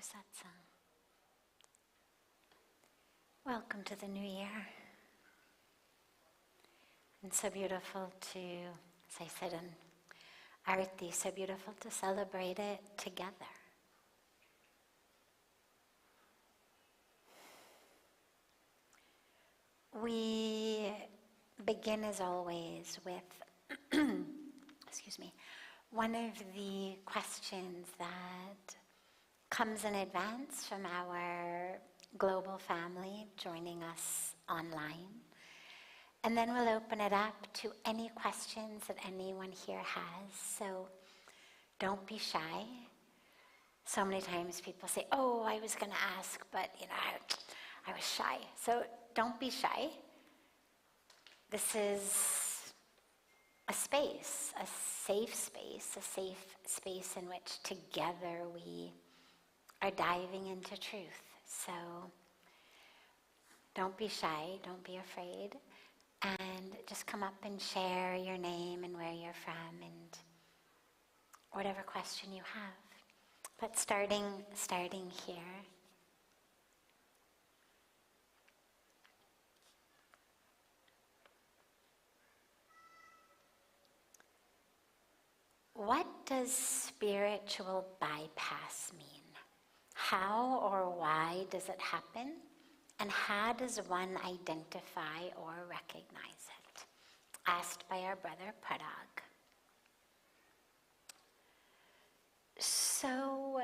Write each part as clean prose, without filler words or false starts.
for Satsang. Welcome to the new year. And so beautiful to, as I said in Arati, so beautiful to celebrate it together. We begin as always with, excuse me, one of the questions that comes in advance from our global family joining us online. And then we'll open it up to any questions that anyone here has. So don't be shy. So many times people say, oh, I was going to ask, but I was shy. So don't be shy. This is a space, a safe space in which together we are diving into truth. So don't be shy, don't be afraid, and just come up and share your name and where you're from and whatever question you have. But starting here. What does spiritual bypass mean? How or why does it happen? And how does one identify or recognize it? Asked by our brother Parag. So,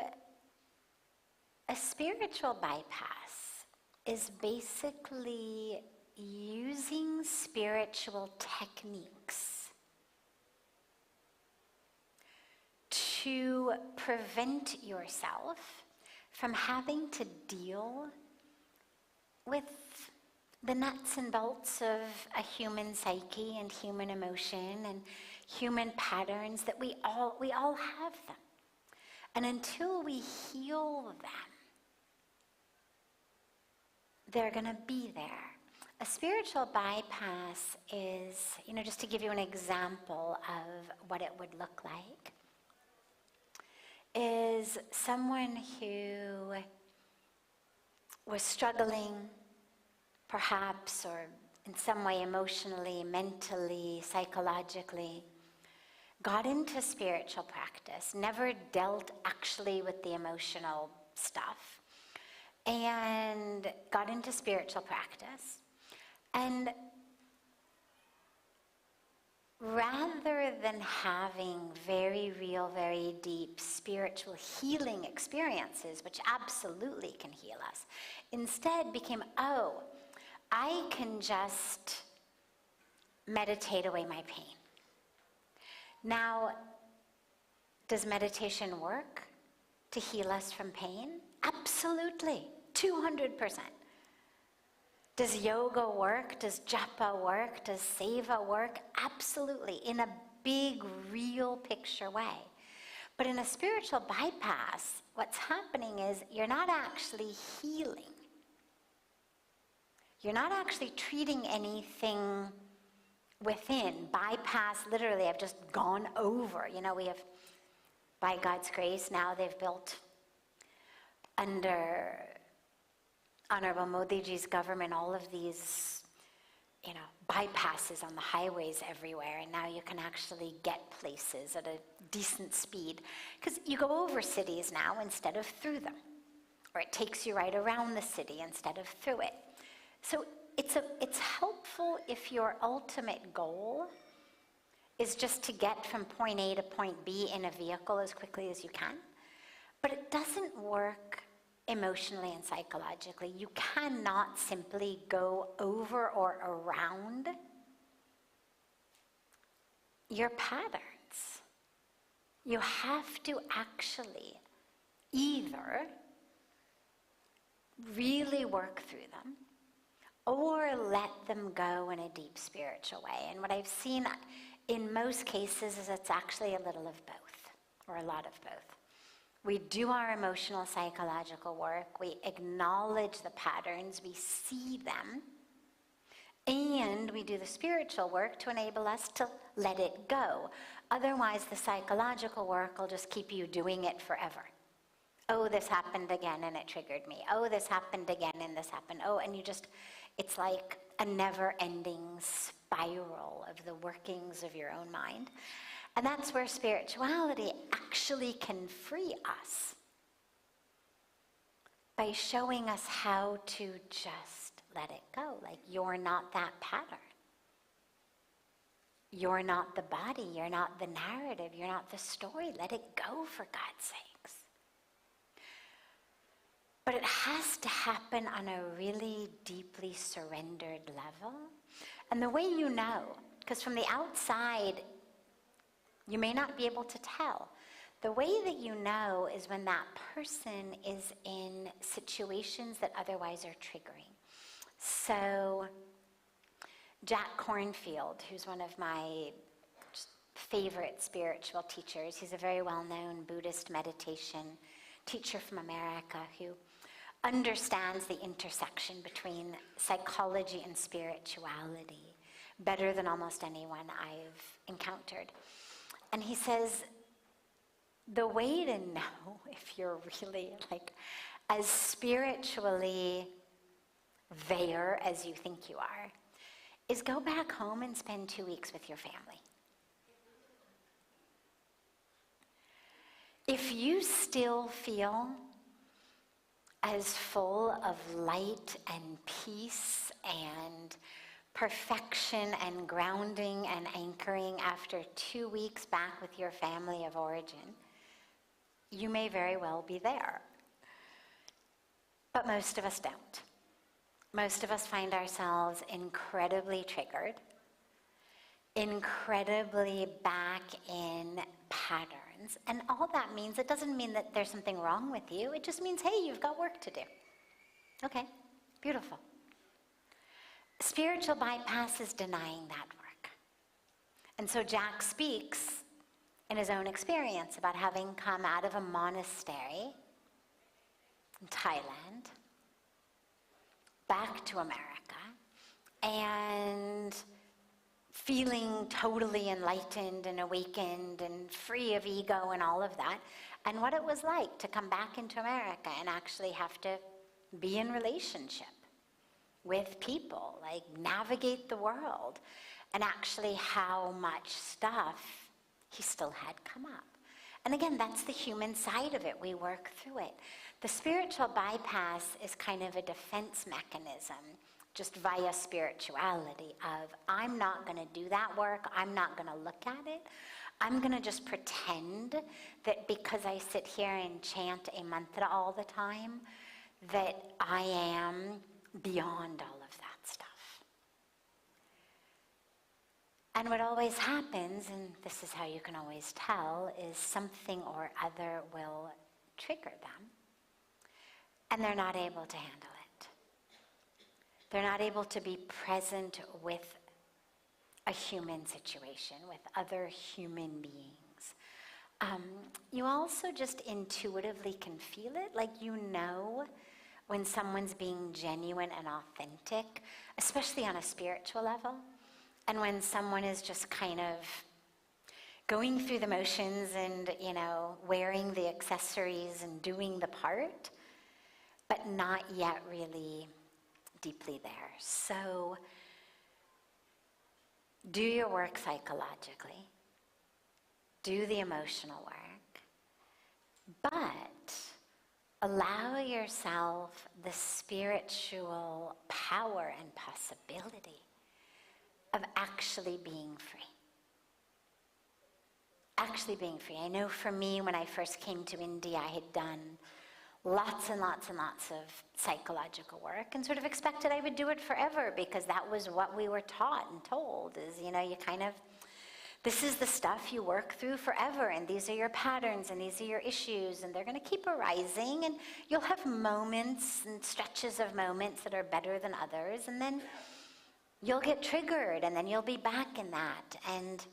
a spiritual bypass is basically using spiritual techniques to prevent yourself from having to deal with the nuts and bolts of a human psyche and human emotion and human patterns that we all have them. And until we heal them, they're going to be there. A spiritual bypass is, just to give you an example of what it would look like, is someone who was struggling, perhaps, or in some way emotionally, mentally, psychologically, got into spiritual practice, never dealt actually with the emotional stuff, and got into spiritual practice. And rather than having very real, very deep spiritual healing experiences, which absolutely can heal us, instead became, I can just meditate away my pain. Now, does meditation work to heal us from pain? Absolutely, 200%. Does yoga work? Does japa work? Does seva work? Absolutely, in a big, real picture way. But in a spiritual bypass, what's happening is you're not actually healing. You're not actually treating anything within. Bypass, literally, I've just gone over. We have, by God's grace, now they've built under Honorable Modiji's government all of these, bypasses on the highways everywhere, and now you can actually get places at a decent speed because you go over cities now instead of through them, or it takes you right around the city instead of through it. So it's helpful if your ultimate goal is just to get from point A to point B in a vehicle as quickly as you can, but it doesn't work emotionally and psychologically. You cannot simply go over or around your patterns. You have to actually either really work through them or let them go in a deep spiritual way. And what I've seen in most cases is it's actually a little of both, or a lot of both. We do our emotional, psychological work, we acknowledge the patterns, we see them, and we do the spiritual work to enable us to let it go. Otherwise, the psychological work will just keep you doing it forever. Oh, this happened again and it triggered me. Oh, this happened again and this happened. Oh, and it's like a never-ending spiral of the workings of your own mind. And that's where spirituality actually can free us, by showing us how to just let it go. Like, you're not that pattern. You're not the body. You're not the narrative. You're not the story. Let it go, for God's sakes. But it has to happen on a really deeply surrendered level. And the way you know, because from the outside, you may not be able to tell. The way that you know is when that person is in situations that otherwise are triggering. So Jack Kornfield, who's one of my favorite spiritual teachers, he's a very well-known Buddhist meditation teacher from America who understands the intersection between psychology and spirituality better than almost anyone I've encountered. And he says, the way to know if you're really like as spiritually there as you think you are is go back home and spend 2 weeks with your family. If you still feel as full of light and peace and perfection and grounding and anchoring after 2 weeks back with your family of origin, you may very well be there. But most of us don't. Most of us find ourselves incredibly triggered, incredibly back in patterns. And all that means, it doesn't mean that there's something wrong with you. It just means, hey, you've got work to do. Okay, beautiful. Spiritual bypass is denying that work. And so Jack speaks in his own experience about having come out of a monastery in Thailand, back to America, and feeling totally enlightened and awakened and free of ego and all of that, and what it was like to come back into America and actually have to be in relationship with people, like navigate the world, and actually how much stuff he still had come up. And again, that's the human side of it. We work through it. The spiritual bypass is kind of a defense mechanism, just via spirituality of, I'm not going to do that work. I'm not going to look at it. I'm going to just pretend that because I sit here and chant a mantra all the time, that I am beyond all of that stuff. And what always happens, and this is how you can always tell, is something or other will trigger them, and they're not able to handle it. They're not able to be present with a human situation, with other human beings. You also just intuitively can feel it, like you know when someone's being genuine and authentic, especially on a spiritual level, and when someone is just kind of going through the motions and, wearing the accessories and doing the part, but not yet really deeply there. So do your work psychologically. Do the emotional work. But allow yourself the spiritual power and possibility of actually being free. Actually being free. I know for me, when I first came to India, I had done lots and lots and lots of psychological work and sort of expected I would do it forever because that was what we were taught and told is, you kind of, this is the stuff you work through forever, and these are your patterns, and these are your issues, and they're going to keep arising, and you'll have moments and stretches of moments that are better than others, and then you'll get triggered, and then you'll be back in that. And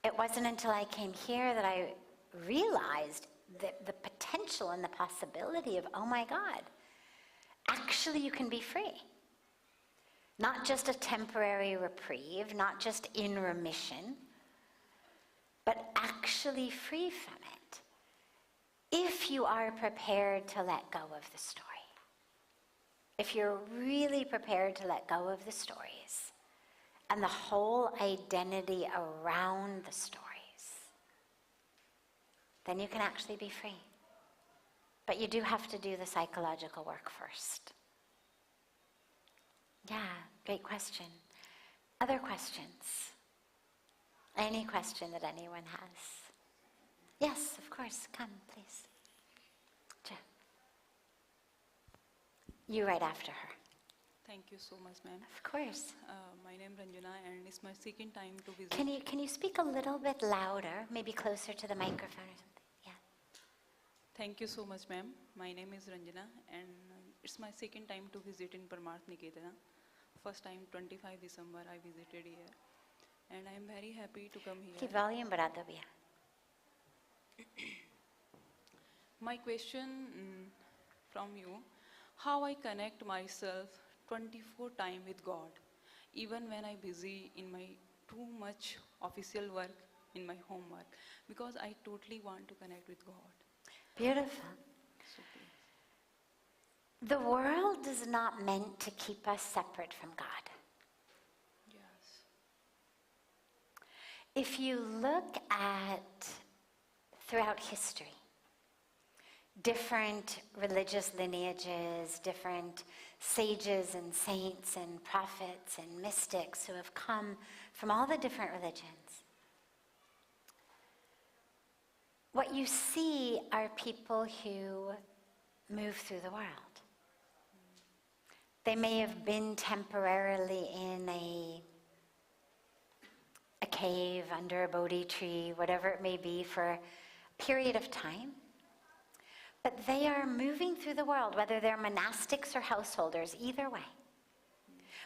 it wasn't until I came here that I realized that the potential and the possibility of, oh my God, actually you can be free. Not just a temporary reprieve, not just in remission, but actually free from it. if you are prepared to let go of the story, if you're really prepared to let go of the stories and the whole identity around the stories, then you can actually be free. But you do have to do the psychological work first. Yeah, great question. Other questions? Any question that anyone has? Yes, of course. Come, please. Sure. You right after her. Thank you so much, ma'am. Of course. My name is Ranjana, and it's my second time to visit. Can you speak a little bit louder, maybe closer to the microphone or something? Yeah. Thank you so much, ma'am. My name is Ranjana, and it's my second time to visit in Parmarth Niketan. First time, 25 December, I visited here, and I am very happy to come here. Keep volume बढ़ा दो भैया. My question from you: how I connect myself 24 time with God, even when I'm busy in my too much official work, in my homework, because I totally want to connect with God. Beautiful. So please. The world is not meant to keep us separate from God. Yes. If you look at throughout history, different religious lineages, different sages and saints and prophets and mystics who have come from all the different religions, what you see are people who move through the world. They may have been temporarily in a cave, under a Bodhi tree, whatever it may be, for a period of time. But they are moving through the world, whether they're monastics or householders, either way.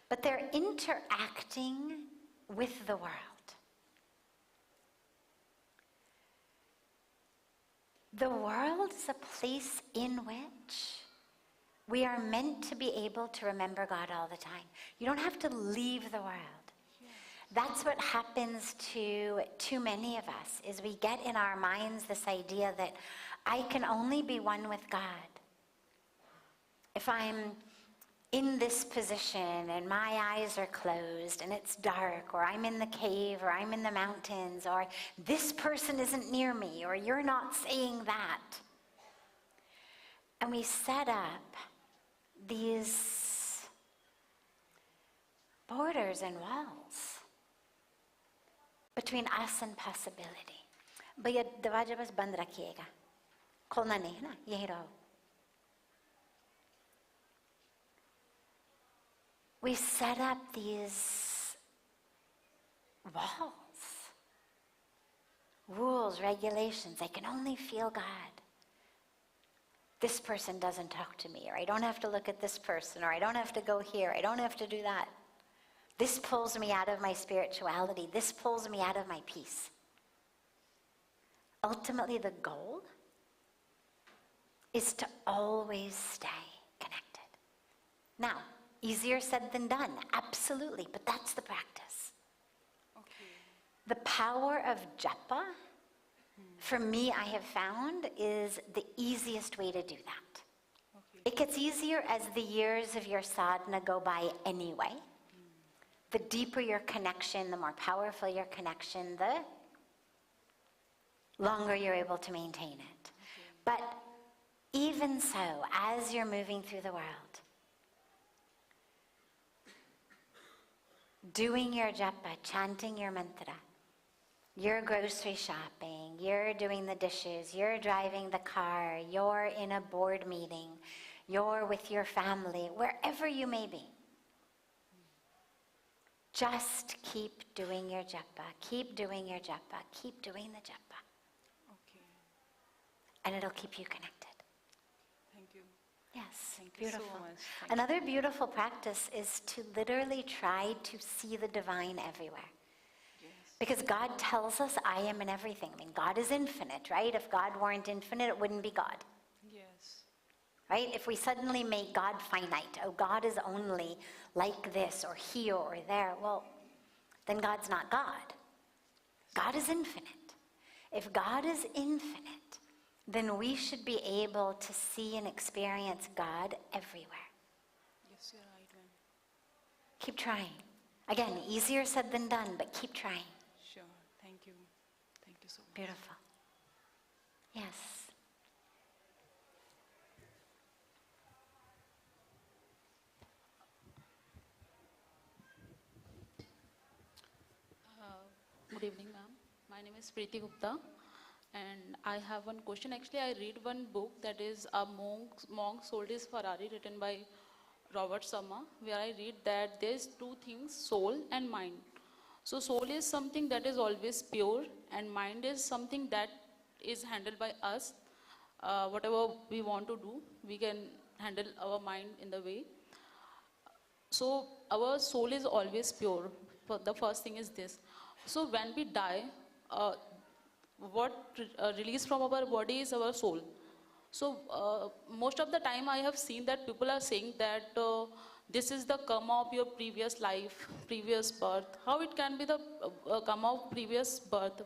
But they're interacting with the world. The world is a place in which we are meant to be able to remember God all the time. You don't have to leave the world. That's what happens to too many of us, is we get in our minds this idea that I can only be one with God if I'm in this position and my eyes are closed and it's dark, or I'm in the cave, or I'm in the mountains, or this person isn't near me, or you're not saying that. And we set up these borders and walls between us and possibility. भैया दरवाजा बस बंद रखिएगा, खोलना नहीं है ना, यहीं रहो. We set up these walls, rules, regulations. I can only feel God. This person doesn't talk to me, or I don't have to look at this person, or I don't have to go here, I don't have to do that. This pulls me out of my spirituality. This pulls me out of my peace. Ultimately, the goal is to always stay connected. Now, easier said than done, absolutely, but that's the practice. Okay. The power of japa, for me, I have found, is the easiest way to do that. Okay. It gets easier as the years of your sadhana go by anyway. The deeper your connection, the more powerful your connection, the longer you're able to maintain it. Okay. But even so, as you're moving through the world, doing your japa, chanting your mantra, you're grocery shopping, you're doing the dishes, you're driving the car, you're in a board meeting, you're with your family, wherever you may be. Just keep doing your japa, keep doing your japa, keep doing the japa. Okay. And it'll keep you connected. Thank you. Yes, Thank you so beautiful. much. Thank Another beautiful practice is to literally try to see the divine everywhere. Yes. Because God tells us, I am in everything. I mean, God is infinite, right? If God weren't infinite, it wouldn't be God. Yes. Right? If we suddenly make God finite, oh, God is only like this or here or there, well, then God's not God. God is infinite. If God is infinite, then we should be able to see and experience God everywhere. Yes, you're right, ma'am. Keep trying. Again, easier said than done, but keep trying. Sure. Thank you. Thank you so much. Beautiful. Yes. Good evening, ma'am. My name is Preeti Gupta, and I have one question. Actually, I read one book that is A Monk Sold His Ferrari, written by Robert Summer, where I read that there's two things, soul and mind. So soul is something that is always pure, and mind is something that is handled by us. Whatever we want to do, we can handle our mind in the way. So our soul is always pure. The first thing is this. So when we die, what release from our body is our soul. So most of the time I have seen that people are saying that this is the karma of your previous life, previous birth. How it can be the karma of previous birth?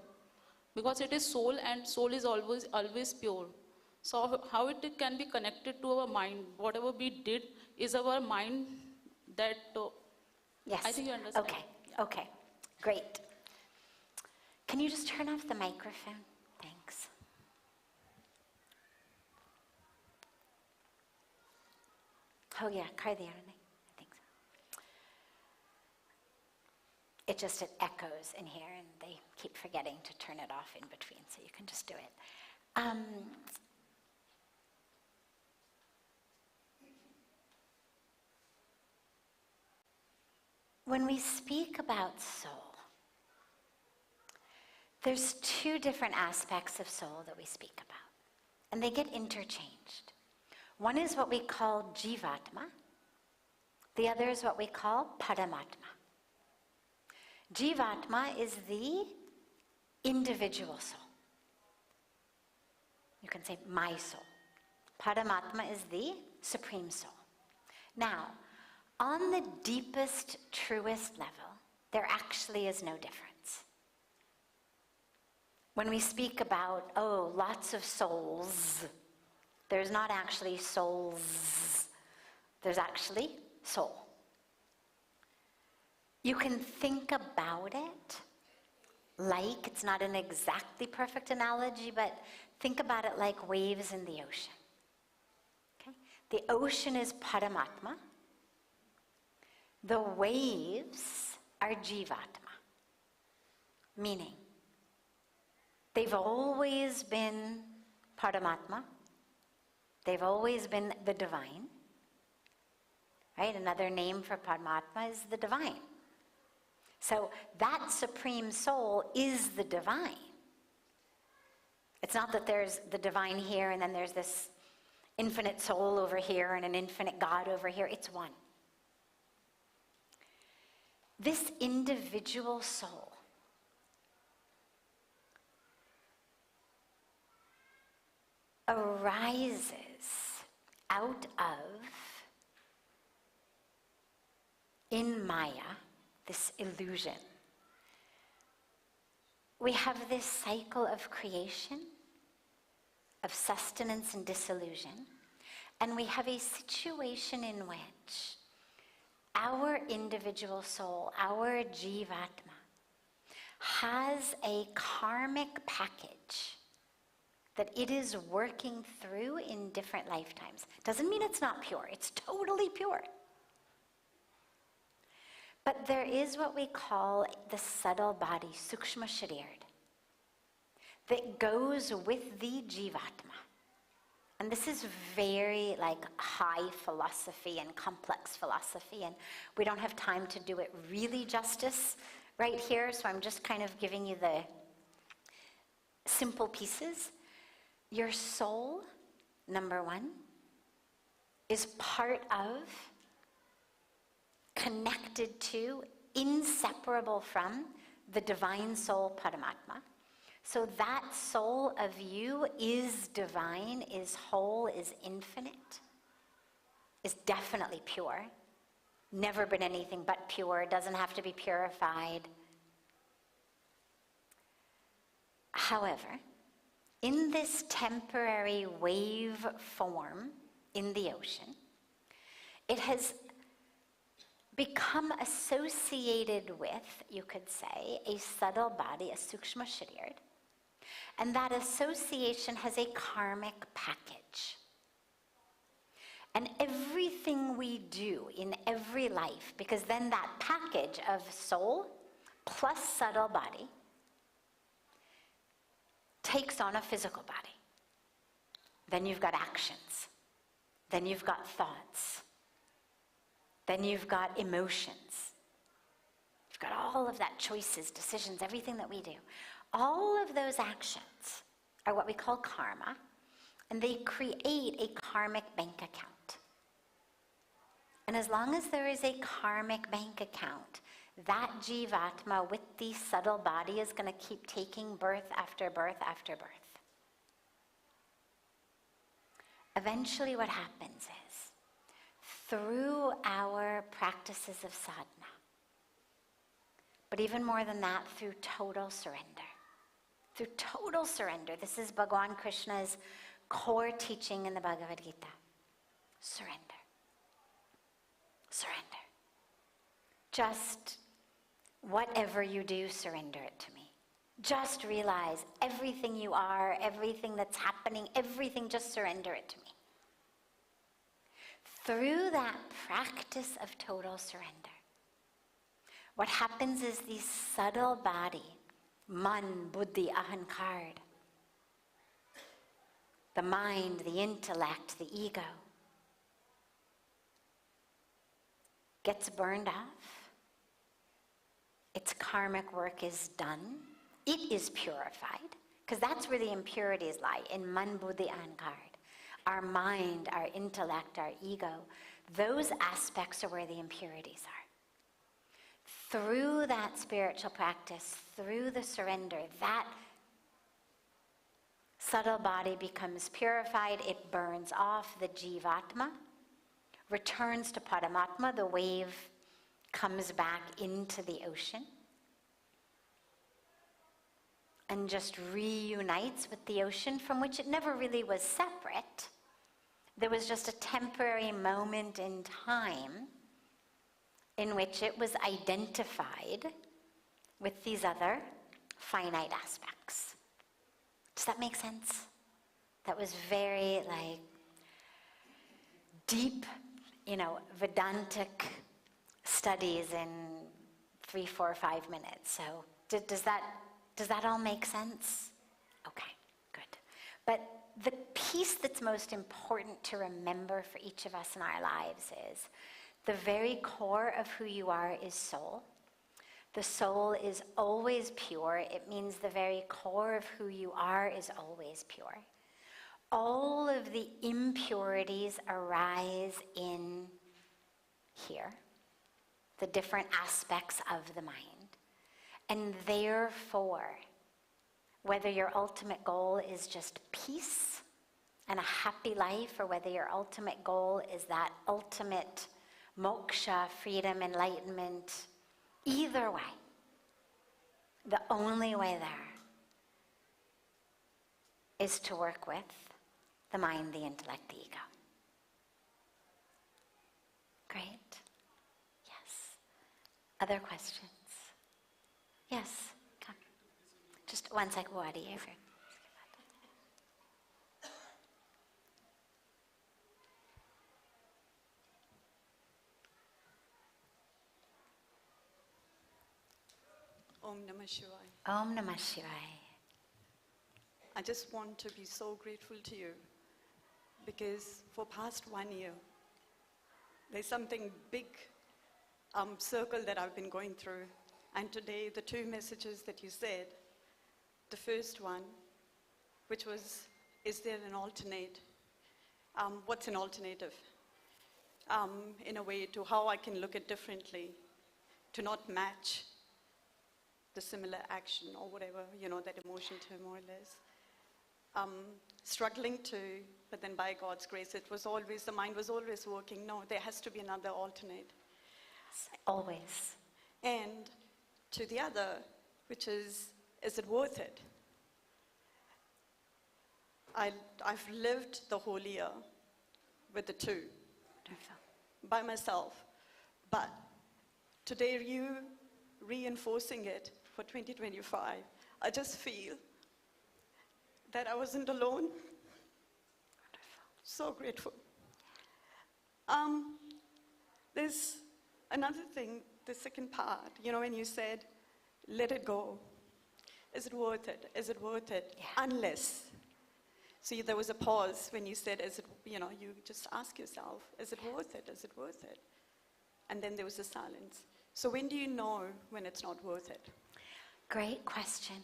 Because it is soul, and soul is always pure. So how it can be connected to our mind? Whatever we did is our mind that. Yes. I think you understand. Okay. Great. Can you just turn off the microphone? Thanks. Oh yeah, Karthi, I think so. It echoes in here, and they keep forgetting to turn it off in between, so you can just do it. When we speak about soul, there's two different aspects of soul that we speak about, and they get interchanged. One is what we call Jivatma. The other is what we call Paramatma. Jivatma is the individual soul. You can say my soul. Paramatma is the supreme soul. Now, on the deepest, truest level, there actually is no difference. When we speak about, lots of souls, there's not actually souls. There's actually soul. You can think about it like, it's not an exactly perfect analogy, but think about it like waves in the ocean. Okay? The ocean is Paramatma. The waves are Jivatma, meaning they've always been Paramatma. They've always been the divine. Right? Another name for Paramatma is the divine. So that supreme soul is the divine. It's not that there's the divine here and then there's this infinite soul over here and an infinite God over here. It's one. This individual soul arises out of, in Maya, this illusion. We have this cycle of creation, of sustenance and dissolution, and we have a situation in which our individual soul, our Jivatma, has a karmic package that it is working through in different lifetimes. Doesn't mean it's not pure. It's totally pure. But there is what we call the subtle body, Sukshma Sharir, that goes with the Jivatma. And this is very high philosophy and complex philosophy, and we don't have time to do it really justice right here, so I'm just kind of giving you the simple pieces. Your soul, number one, is part of, connected to, inseparable from the divine soul Paramatma. So that soul of you is divine, is whole, is infinite, is definitely pure. Never been anything but pure, doesn't have to be purified. However, in this temporary wave form in the ocean, it has become associated with, you could say, a subtle body, a sukshma sharir, and that association has a karmic package. And everything we do in every life, because then that package of soul plus subtle body takes on a physical body. Then you've got actions. Then you've got thoughts. Then you've got emotions. You've got all of that, choices, decisions, everything that we do. All of those actions are what we call karma, and they create a karmic bank account. And as long as there is a karmic bank account, that jivatma with the subtle body is going to keep taking birth after birth after birth. Eventually what happens is, through our practices of sadhana, but even more than that, through total surrender. Through total surrender. This is Bhagavan Krishna's core teaching in the Bhagavad Gita. Surrender. Surrender. Just whatever you do, surrender it to me. Just realize everything you are, everything that's happening, everything, just surrender it to me. Through that practice of total surrender, what happens is the subtle body, man, buddhi, ahankar, the mind, the intellect, the ego, gets burned off. Its karmic work is done. It is purified, because that's where the impurities lie, in man, buddhi, ahankar. Our mind, our intellect, our ego, those aspects are where the impurities are. Through that spiritual practice, through the surrender, that subtle body becomes purified, it burns off, the jivatma returns to Paramatma, the wave comes back into the ocean and just reunites with the ocean, from which it never really was separate. There was just a temporary moment in time in which it was identified with these other finite aspects. Does that make sense? That was very deep, Vedantic studies in 3, 4, 5 minutes. So does that all make sense? Okay, good. But the piece that's most important to remember for each of us in our lives is the very core of who you are is soul. The soul is always pure. It means the very core of who you are is always pure. All of the impurities arise in here, the different aspects of the mind. And therefore, whether your ultimate goal is just peace and a happy life, or whether your ultimate goal is that ultimate moksha, freedom, enlightenment, either way, the only way there is to work with the mind, the intellect, the ego. Great. Yes. Other questions? Yes. Come. Just one sec. Om Namah Shivaya. Om Namah Shivaya. I just want to be so grateful to you, because for past 1 year, there's something big circle that I've been going through. And today, the 2 messages that you said, the first one, which was, is there an alternate? What's an alternative? In a way to how I can look at differently, to not match the similar action or whatever, that emotion turmoil is. Struggling to, but then by God's grace, the mind was always working. No, there has to be another alternate. Always. And to the other, which is it worth it? I've lived the whole year with the two, Wonderful. by myself. But today, you reinforcing it for 2025, I just feel that I wasn't alone. So grateful. There's another thing, the second part, when you said, let it go. Is it worth it? Is it worth it? Yeah. Unless. See, there was a pause when you said, is it, you just ask yourself, is it worth it? Is it worth it? And then there was a silence. So when do you know when it's not worth it? Great question.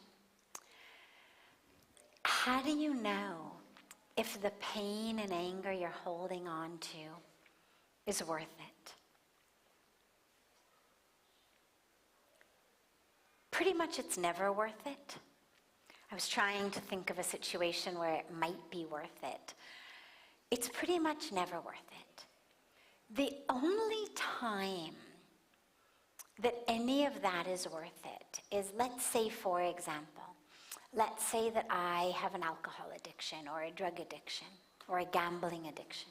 How do you know if the pain and anger you're holding on to is worth it? Pretty much it's never worth it. I was trying to think of a situation where it might be worth it. It's pretty much never worth it. The only time that any of that is worth it is, let's say, for example, let's say that I have an alcohol addiction or a drug addiction or a gambling addiction.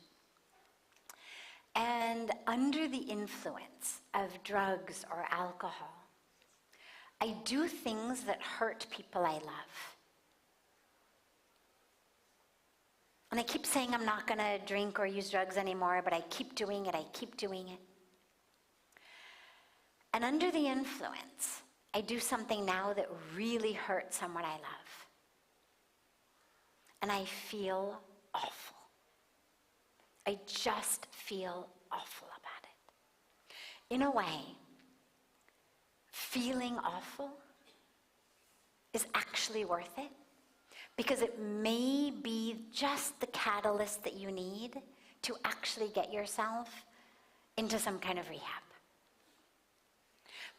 And under the influence of drugs or alcohol, I do things that hurt people I love. And I keep saying I'm not going to drink or use drugs anymore, but I keep doing it, And under the influence, I do something now that really hurts someone I love. And I feel awful. I just feel awful about it. In a way, feeling awful is actually worth it, because it may be just the catalyst that you need to actually get yourself into some kind of rehab.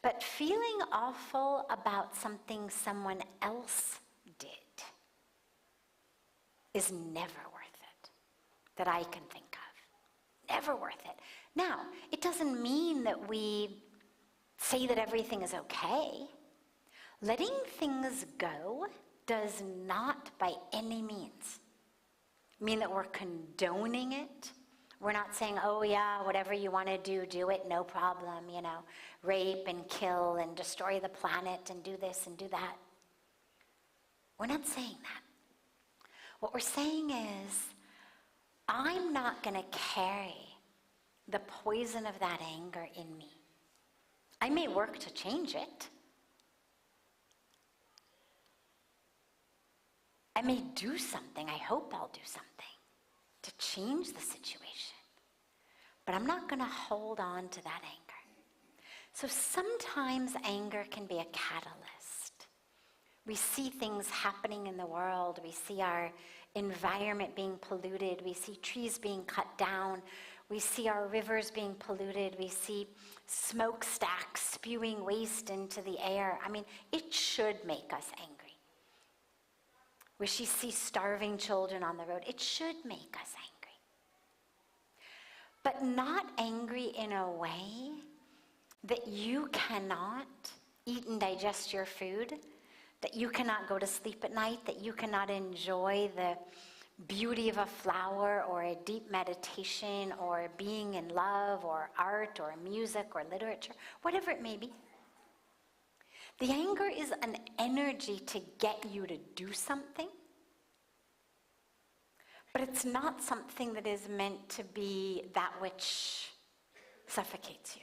But feeling awful about something someone else did is never worth it, that I can think of. Never worth it. Now, it doesn't mean that we say that everything is okay. Letting things go does not by any means mean that we're condoning it. We're not saying, oh yeah, whatever you want to do it, no problem, rape and kill and destroy the planet and do this and do that. We're not saying that. What we're saying is, I'm not going to carry the poison of that anger in me. I may work to change it. I may do something, I hope I'll do something to change the situation. But I'm not going to hold on to that anger. So sometimes anger can be a catalyst. We see things happening in the world. We see our environment being polluted. We see trees being cut down. We see our rivers being polluted. We see smokestacks spewing waste into the air. It should make us angry. We see starving children on the road. It should make us angry. But not angry in a way that you cannot eat and digest your food, that you cannot go to sleep at night, that you cannot enjoy the beauty of a flower or a deep meditation or being in love or art or music or literature, whatever it may be. The anger is an energy to get you to do something, but it's not something that is meant to be that which suffocates you.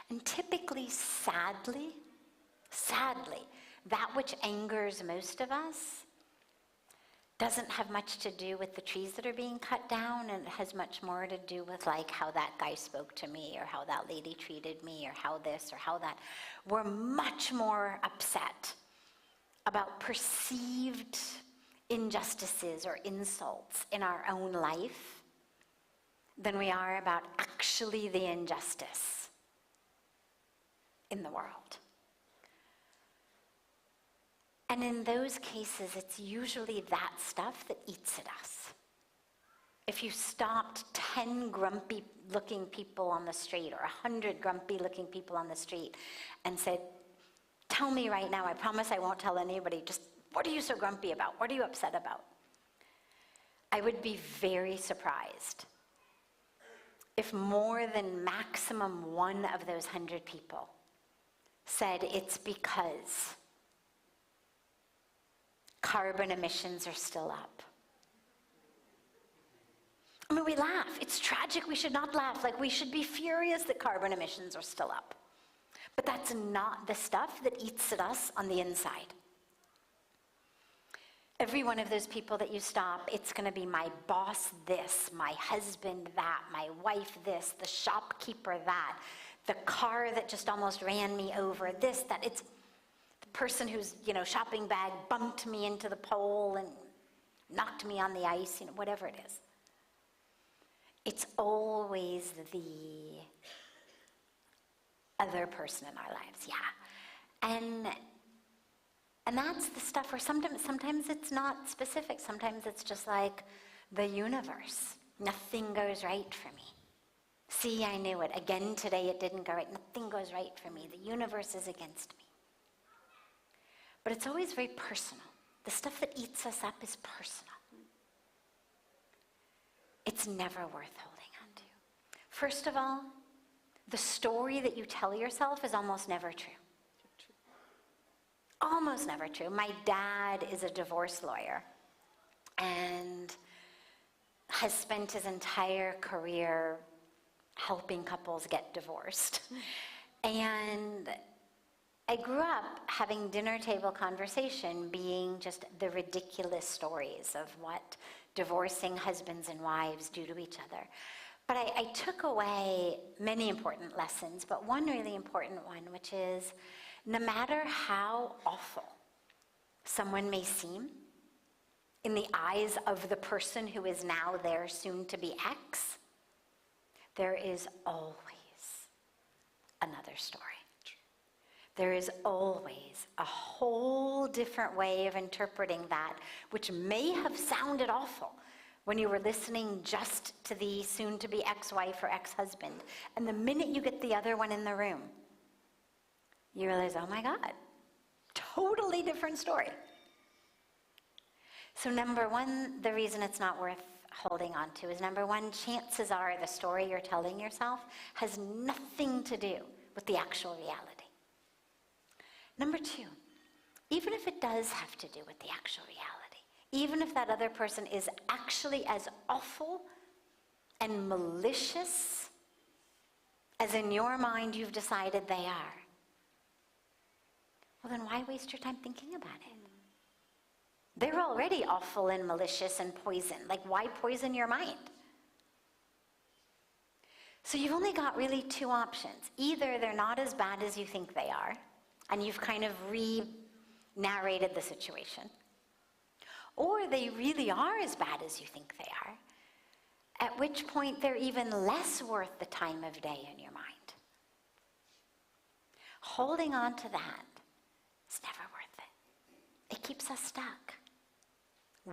And typically, sadly, that which angers most of us doesn't have much to do with the trees that are being cut down, and it has much more to do with how that guy spoke to me, or how that lady treated me, or how this or how that. We're much more upset about perceived injustices or insults in our own life than we are about actually the injustice in the world. And in those cases, it's usually that stuff that eats at us. If you stopped 10 grumpy-looking people on the street or 100 grumpy-looking people on the street and said, tell me right now, I promise I won't tell anybody, just what are you so grumpy about? What are you upset about? I would be very surprised if more than maximum one of those 100 people said it's because carbon emissions are still up. I mean, we laugh. It's tragic. We should not laugh. Like, we should be furious that carbon emissions are still up. But that's not the stuff that eats at us on the inside. Every one of those people that you stop, it's going to be my boss this, my husband that, my wife this, the shopkeeper that, the car that just almost ran me over, this, that. It's the person whose, shopping bag bumped me into the pole and knocked me on the ice, whatever it is. It's always the other person in our lives, yeah. And that's the stuff where sometimes it's not specific. Sometimes it's just like the universe. Nothing goes right for me. See, I knew it. Again today it didn't go right. Nothing goes right for me. The universe is against me. But it's always very personal. The stuff that eats us up is personal. It's never worth holding on to. First of all, the story that you tell yourself is almost never true. Almost never true. My dad is a divorce lawyer and has spent his entire career helping couples get divorced. And I grew up having dinner table conversation being just the ridiculous stories of what divorcing husbands and wives do to each other. But I took away many important lessons, but one really important one, which is no matter how awful someone may seem in the eyes of the person who is now their soon-to-be ex, there is always another story. There is always a whole different way of interpreting that, which may have sounded awful when you were listening just to the soon-to-be ex-wife or ex-husband. And the minute you get the other one in the room, you realize, oh my God, totally different story. So number one, the reason it's not worth holding on to is, number one, chances are the story you're telling yourself has nothing to do with the actual reality. Number two, even if it does have to do with the actual reality, even if that other person is actually as awful and malicious as in your mind you've decided they are, well, then why waste your time thinking about it? They're already awful and malicious and poison. Like, why poison your mind? So you've only got really two options. Either they're not as bad as you think they are, and you've kind of re-narrated the situation, or they really are as bad as you think they are, at which point they're even less worth the time of day in your mind. Holding on to that, it's never worth it. It keeps us stuck.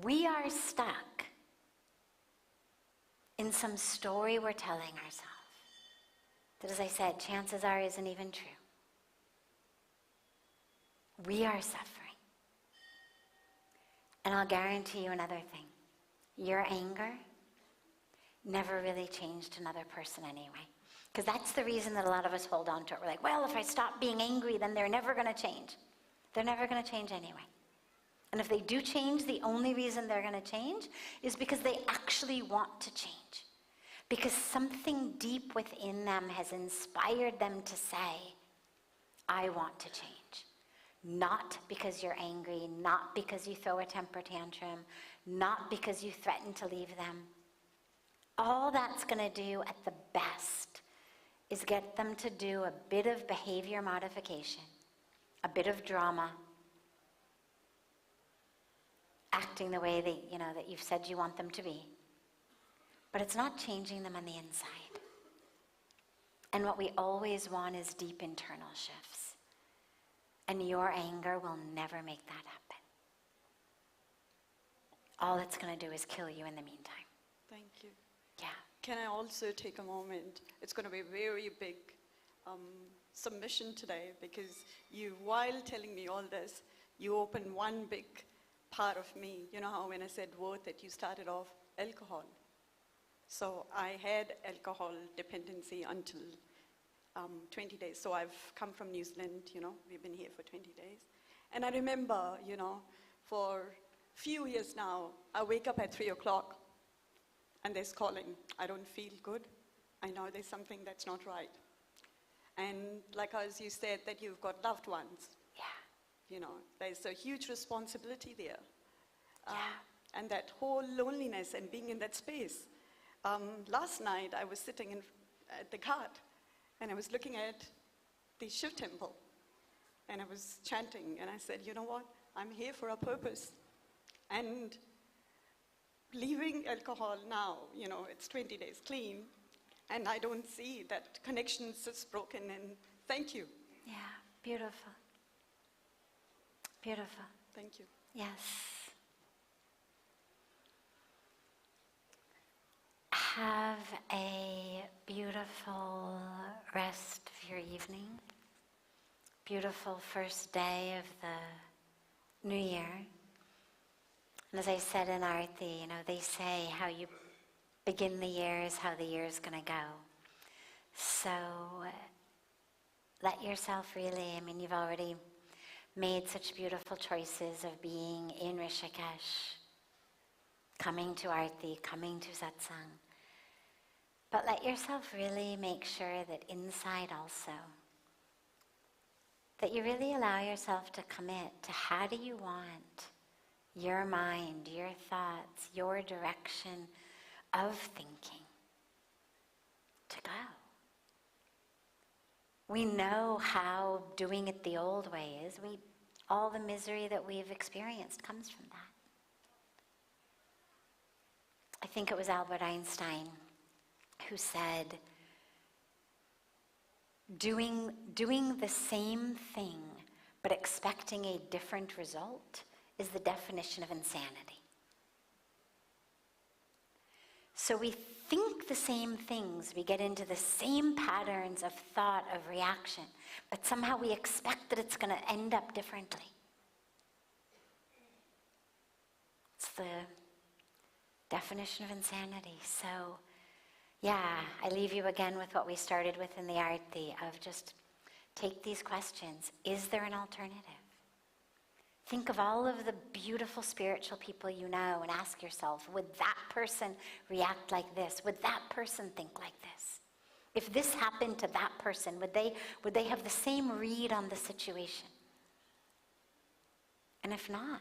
We are stuck in some story we're telling ourselves that, as I said, chances are isn't even true. We are suffering. And I'll guarantee you another thing. Your anger never really changed another person anyway. Because that's the reason that a lot of us hold on to it. We're like, well, if I stop being angry, then they're never going to change. They're never going to change anyway. And if they do change, the only reason they're going to change is because they actually want to change. Because something deep within them has inspired them to say, I want to change. Not because you're angry, not because you throw a temper tantrum, not because you threaten to leave them. All that's going to do at the best is get them to do a bit of behavior modification, a bit of drama, acting the way that you've said you want them to be. But it's not changing them on the inside. And what we always want is deep internal shifts. And your anger will never make that happen. All it's going to do is kill you in the meantime. Thank you. Yeah. Can I also take a moment? It's going to be a very big submission today, because you, while telling me all this, you opened one big part of me. You know how when I said worth it, you started off alcohol. So I had alcohol dependency until 20 days. So I've come from New Zealand, we've been here for 20 days. And I remember, for a few years now, I wake up at 3 o'clock and there's calling. I don't feel good. I know there's something that's not right. And like as you said, that you've got loved ones. Yeah. There's a huge responsibility there. Yeah. And that whole loneliness and being in that space. Last night, I was sitting at the cart, and I was looking at the Shiv temple, and I was chanting, and I said, you know what? I'm here for a purpose. And leaving alcohol now, it's 20 days clean, and I don't see that connection's just broken, and thank you. Yeah, beautiful. Beautiful. Thank you. Yes. Have a beautiful rest of your evening. Beautiful first day of the new year. And as I said in Arti, they say how you begin the year is how the year is going to go. So let yourself really, you've already made such beautiful choices of being in Rishikesh, coming to Arti, coming to Satsang. But let yourself really make sure that inside also, that you really allow yourself to commit to how do you want your mind, your thoughts, your direction of thinking to go. We know how doing it the old way is. All the misery that we've experienced comes from that. I think it was Albert Einstein who said, doing the same thing but expecting a different result is the definition of insanity. So we think the same things, we get into the same patterns of thought, of reaction, but somehow we expect that it's going to end up differently. It's the definition of insanity. So, yeah, I leave you again with what we started with in the Arti of just take these questions. Is there an alternative? Think of all of the beautiful spiritual people you know and ask yourself, would that person react like this? Would that person think like this? If this happened to that person, would they have the same read on the situation? And if not,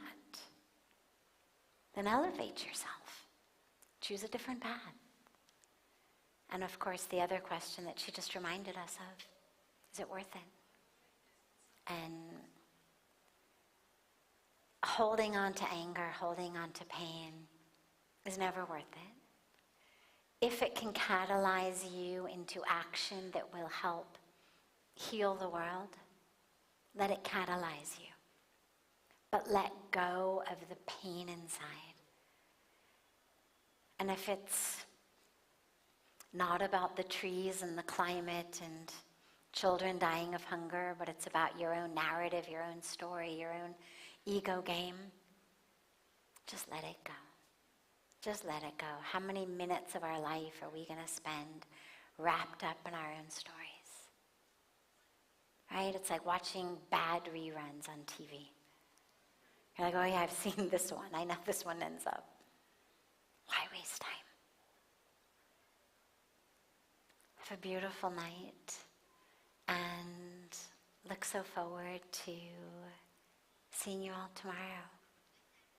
then elevate yourself. Choose a different path. And of course, the other question that she just reminded us of, is it worth it? And holding on to anger, holding on to pain is never worth it. If it can catalyze you into action that will help heal the world, let it catalyze you. But let go of the pain inside. And if it's not about the trees and the climate and children dying of hunger, but it's about your own narrative, your own story, your own ego game, just let it go. Just let it go. How many minutes of our life are we going to spend wrapped up in our own stories? Right? It's like watching bad reruns on TV. You're like, oh yeah, I've seen this one. I know this one ends up. Why waste time? Have a beautiful night and look so forward to seeing you all tomorrow.